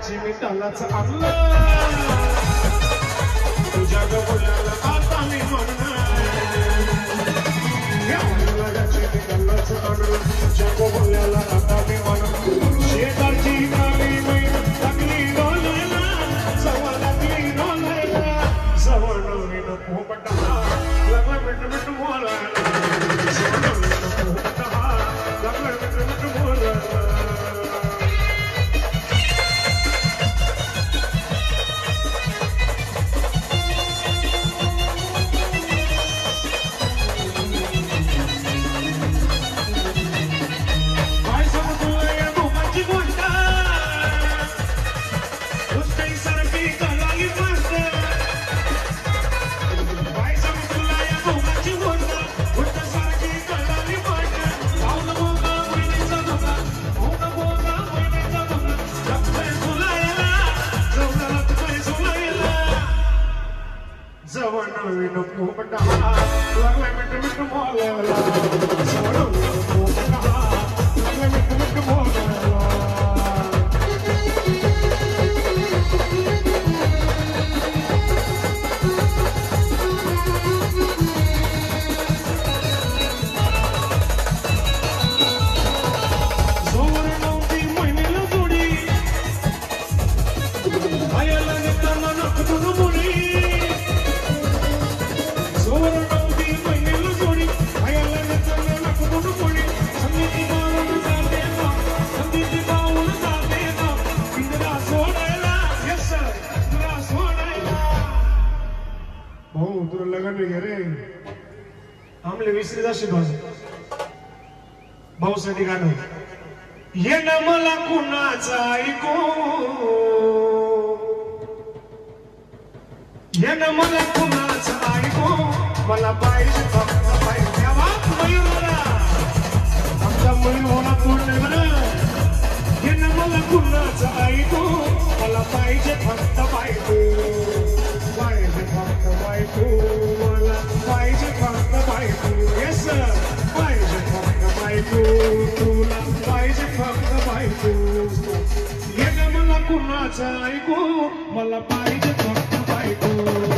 रागाची मी त्यालाच आणलं तुझ्या गवळ्याला आता मी म्हणणार रागाची मी त्यालाच आणलं तुझ्या गवळ्याला आता मी म्हणणार शेजारची काळी मैन लागली डोलायला सवा लागली डोलायला सवा नवीन पोपटा लागला मिठ मिठ बोलायला सवा नवीन पोपटा लागला मिठ मिठ बोलायला नवीन पोपटा लागला मिठ मिठ बोलायला सवा नवीन पोपटा लागला मिठ मिठ बोलायला जोवर नव्हती महिन्याला जोडी आयाला घेताना नखतून मुली भाऊ तुला लगन घे रे आमले विसरीचा शिकवलं भाऊसाठी गाणं ये ना मला कुणाचा ऐकू ये ना मला कुणाचा ऐकू मला पाहिजे फक्त पाहिजे मयूर आमचा मयूर होणार पूर्ण बरं ये ना मला कुणाचा ऐकू मला पाहिजे फक्त पाहिजे पाहिजे फक्त बायको मला पाहिजे फक्त बायको येस पाहिजे फक्त बायको तुला पाहिजे फक्त बायको ये ना मला कुणाचं ऐकू मला पाहिजे फक्त बायको